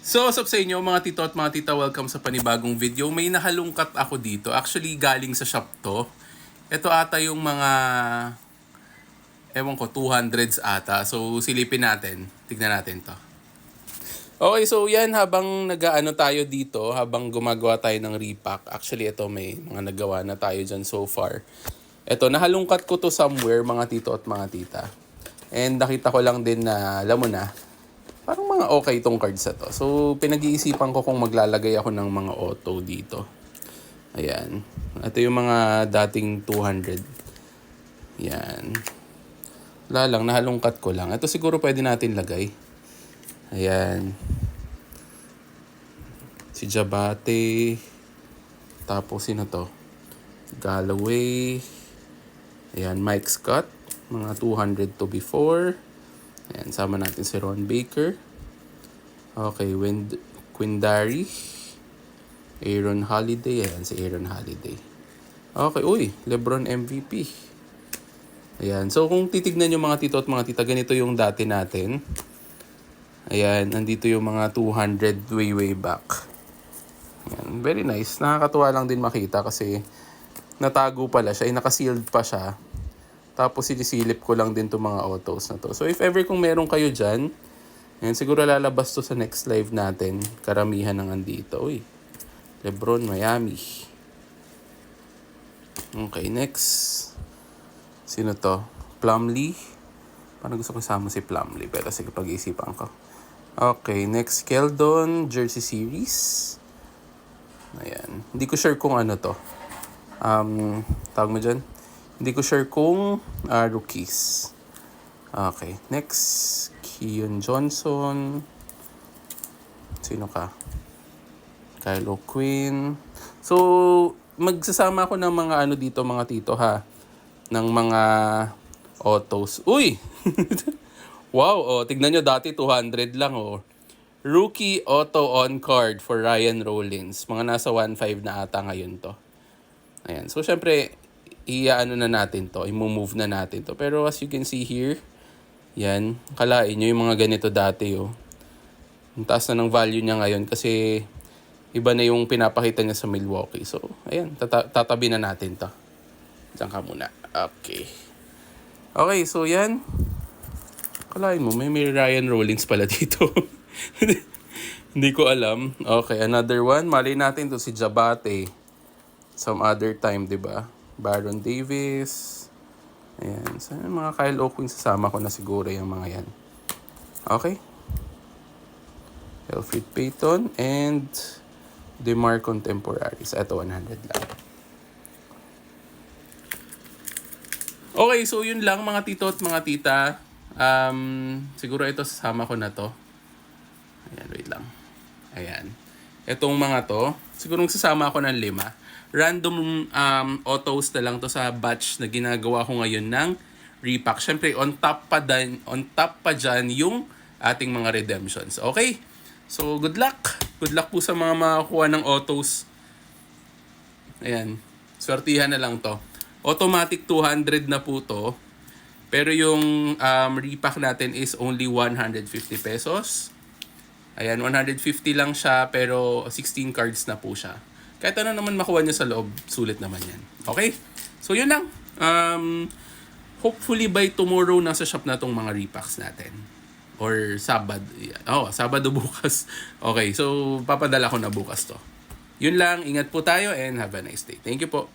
So, what's up sa inyo mga tito at mga tita? Welcome sa panibagong video. May nahalungkat ako dito. Actually, galing sa shop to. Ito ata yung mga, ewan ko, 200s ata. So, silipin natin. Tignan natin to. Okay, so yan, habang nag-ano tayo dito, habang gumagawa tayo ng repack. Actually, ito may mga nagawa na tayo dyan so far. Ito, nahalungkat ko to somewhere, mga tito at mga tita. And nakita ko lang din na, alam mo na, parang mga okay itong cards na to. So, pinag-iisipan ko kung maglalagay ako ng mga auto dito. Ayan. Ito yung mga dating 200. Ayan. Wala lang, nahalungkat ko lang. Ito siguro pwede natin lagay. Ayan. Si Jabate. Tapos sino to? Galloway. Ayan, Mike Scott. Mga 200 to before. Ayan, sama natin si Ron Baker. Okay, Quindary. Aaron Holiday. Ayan, si Aaron Holiday. Okay, uy, LeBron MVP. Ayan, so kung titignan nyo mga tito at mga tita, ganito yung dati natin. Ayan, nandito yung mga 200 way back. Ayan, very nice. Nakakatuwa lang din makita kasi natago pala siya, naka-sealed pa siya. Tapos sinisilip ko lang din itong mga autos na to. So if ever kung meron kayo dyan, yan, siguro lalabas to sa next live natin. Karamihan ng andito. Uy, LeBron, Miami. Okay, next. Sino to? Plumlee. Parang gusto ko sama si Plumlee. Pero sige, pag-iisipan ko. Okay, next. Keldon, Jersey Series. Ayan. Hindi ko sure kung ano to. Tawag mo dyan? Hindi ko sure kung rookies. Okay. Next, Keon Johnson. Sino ka? Kyle O'Quinn. So, magsasama ako ng mga ano dito, mga tito ha. Ng mga autos. Uy! Wow, oh, tignan nyo dati 200 lang oh. Rookie auto on card for Ryan Rollins. Mga nasa 1.5 na ata ngayon to. Ayan. So, syempre, i-ano na natin to, i-move na natin to. Pero as you can see here, yan, kalain nyo yung mga ganito dati, oh. Ang taas na ng value niya ngayon kasi iba na yung pinapakita niya sa Milwaukee. So, ayan, tatabi na natin to. Diyan ka muna. Okay. Okay, so yan. Kalain mo, may Ryan Rollins pala dito. Hindi ko alam. Okay, another one. Malay natin to si Jabate. Some other time, di ba? Baron Davis. Ayan. So, yung mga Kyle O'Quinn, sasama ko na siguro yung mga yan. Okay. Elfrid Payton and DeMar Contemporaries. Ito, 100 lang. Okay, so yun lang mga tito at mga tita. Siguro ito, sasama ko na to. Ayan, wait lang. Ayan. Itong mga to, siguro sasama ko ng 5. Random autos na lang to sa batch na ginagawa ko ngayon ng repack. Syempre, on top pa dyan yung ating mga redemptions. Okay? So, good luck. Good luck po sa mga makakuha ng autos. Ayan. Swertihan na lang to. Automatic 200 na po to. Pero yung repack natin is only 150 pesos. Ayan, 150 lang siya pero 16 cards na po siya. Kahit ano naman makuha niya sa loob, sulit naman yan. Okay? So, yun lang. Hopefully by tomorrow nasa shop na tong mga repacks natin. Or Sabado. Oh, Sabado bukas. Okay, so papadala ko na bukas to. Yun lang. Ingat po tayo and have a nice day. Thank you po.